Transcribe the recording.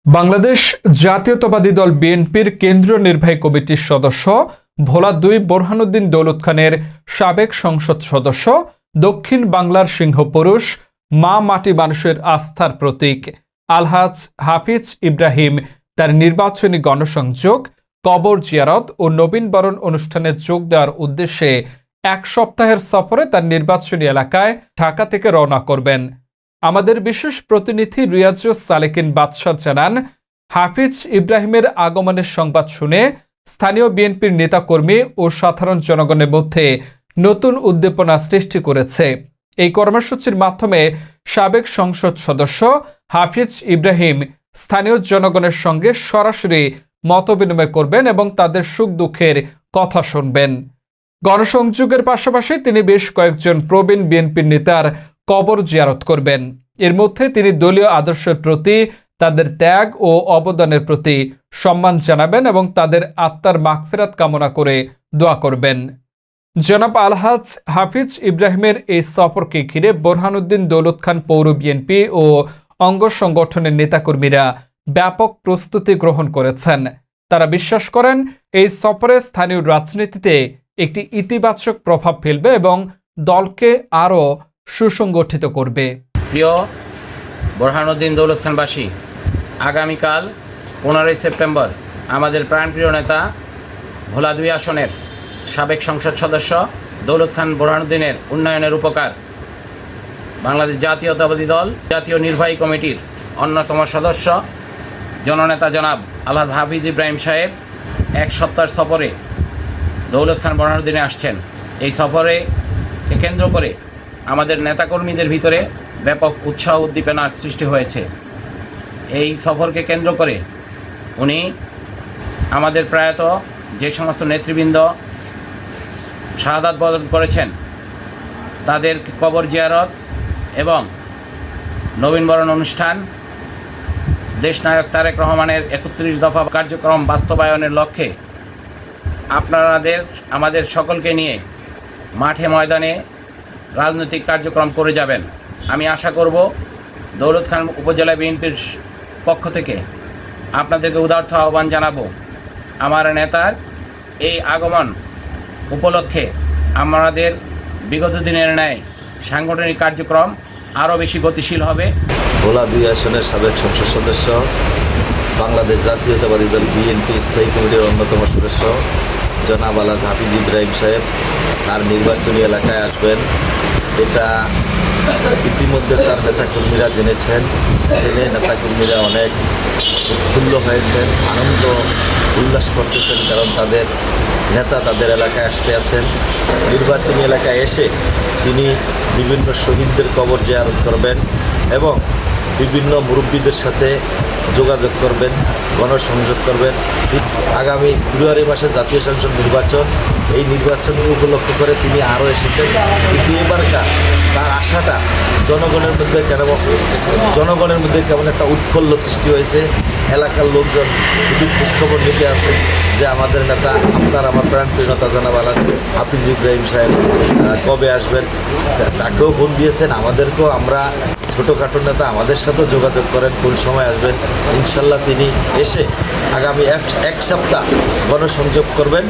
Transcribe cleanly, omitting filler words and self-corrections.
বাংলাদেশ জাতীয়তাবাদী দল বিএনপির কেন্দ্রীয় নির্বাহী কমিটির সদস্য ভোলা ২ বোরহানুদ্দিন দৌলত খানের সাবেক সংসদ সদস্য, দক্ষিণ বাংলার সিংহপুরুষ, মা মাটি মানুষের আস্থার প্রতীক আলহাজ হাফিজ ইব্রাহিম তার নির্বাচনী গণসংযোগ, কবর জিয়ারত ও নবীনবরণ অনুষ্ঠানে যোগ দেওয়ার উদ্দেশ্যে এক সপ্তাহের সফরে তার নির্বাচনী এলাকায় ঢাকা থেকে রওনা করবেন। আমাদের বিশেষ প্রতিনিধি রিয়াজুস সালেকিন বাদশাহ জানান, হাফিজ ইব্রাহিমের আগমনের সংবাদ শুনে স্থানীয় বিএনপির নেতাকর্মী ও সাধারণ জনগণের মধ্যে নতুন উদ্দীপনা সৃষ্টি করেছে। এই কর্মসূচির মাধ্যমে সাবেক সংসদ সদস্য হাফিজ ইব্রাহিম স্থানীয় জনগণের সঙ্গে সরাসরি মতবিনিময় করবেন এবং তাদের সুখ দুঃখের কথা শুনবেন। গণসংযোগের পাশাপাশি তিনি বেশ কয়েকজন প্রবীণ বিএনপির নেতার কবর জিয়ারত করবেন। এর মধ্যে তিনি দলীয় আদর্শের প্রতি তাদের ত্যাগ ও অবদানের প্রতি সম্মান জানাবেন এবং তাদের আত্মার মাগফিরাত কামনা করে দোয়া করবেন। জনাব আলহাজ হাফিজ ইব্রাহিমের এই সফরকে ঘিরে বোরহানুদ্দিন দৌলত খান পৌর বিএনপি ও অঙ্গ সংগঠনের নেতাকর্মীরা ব্যাপক প্রস্তুতি গ্রহণ করেছেন। তারা বিশ্বাস করেন এই সফরে স্থানীয় রাজনীতিতে একটি ইতিবাচক প্রভাব ফেলবে এবং দলকে আরও সুসংগঠিত করবে। প্রিয় বোরহানুদ্দিন দৌলত খানবাসী, আগামীকাল 15ই সেপ্টেম্বর আমাদের প্রাণপ্রিয় নেতা ভোলা ২ আসনের সাবেক সংসদ সদস্য দৌলত খান বোরহানুদ্দিনের উন্নয়নের উপকার বাংলাদেশ জাতীয়তাবাদী দল জাতীয় নির্বাহী কমিটির অন্যতম সদস্য জননেতা জনাব আলহাজ হাফিজ ইব্রাহিম সাহেব এক সপ্তাহের সফরে দৌলত খান বোরহানুদ্দিনে আসছেন। এই সফরে কেন্দ্র করে আমাদের নেতাকর্মীদের ভিতরে ব্যাপক উৎসাহ উদ্দীপনার সৃষ্টি হয়েছে। এই সফরকে কেন্দ্র করে উনি আমাদের প্রয়াত যে সমস্ত নেতৃবৃন্দ শাহাদাত বরণ করেছেন তাদের কবর জিয়ারত এবং নবীনবরণ অনুষ্ঠান, দেশনায়ক তারেক রহমানের ৩১ দফা কার্যক্রম বাস্তবায়নের লক্ষ্যে আমাদের সকলকে নিয়ে মাঠে ময়দানে রাজনৈতিক কার্যক্রম করে যাবেন। আমি আশা করব দৌলত খান উপজেলা বিএনপির পক্ষ থেকে আপনাদেরকে উদার্থ আহ্বান জানাবো, আমার নেতার এই আগমন উপলক্ষে আমাদের বিগত দিনের ন্যায় সাংগঠনিক কার্যক্রম আরও বেশি গতিশীল হবে। ভোলা ২ আসনের সাবেক সংসদ সদস্য, বাংলাদেশ জাতীয়তাবাদী দল বিএনপি স্থায়ী কমিটির অন্যতম সদস্য জনাব আলহাজ হাফিজ ইব্রাহিম সাহেব তার নির্বাচনী এলাকায় আসবেন। এটা ইতিমধ্যে তার নেতাকর্মীরা জেনেছেন, জেনে নেতাকর্মীরা অনেক উৎফুল্ল হয়েছেন, আনন্দ উল্লাস করতেছেন, কারণ তাদের নেতা তাদের এলাকায় আসতে আছেন। নির্বাচনী এলাকায় এসে তিনি বিভিন্ন শহীদদের কবর জিয়ারত করবেন এবং বিভিন্ন মুরব্বীদের সাথে যোগাযোগ করবেন, গণসংযোগ করবেন। আগামী ফেব্রুয়ারি মাসে জাতীয় সংসদ নির্বাচন, এই নির্বাচনকে উপলক্ষ করে তিনি আরও এসেছেন। কিন্তু এবারকার তার আশাটা জনগণের মধ্যে কেমন একটা উৎফুল্ল সৃষ্টি হয়েছে। এলাকার লোকজন শুধু খোঁজখবর নিতে আছে যে আমাদের নেতা, আমার প্রাণপ্রিয় নেতা জনাব আলহাজ হাফিজ ইব্রাহিম সাহেব কবে আসবেন। তাকেও ফোন দিয়েছেন, আমাদেরকেও, আমরা ছোটোখাটো নেতা আমাদের সাথেও যোগাযোগ করেন কোন সময় আসবেন। ইনশাল্লাহ তিনি এসে আগামী এক সপ্তাহ গণসংযোগ করবেন।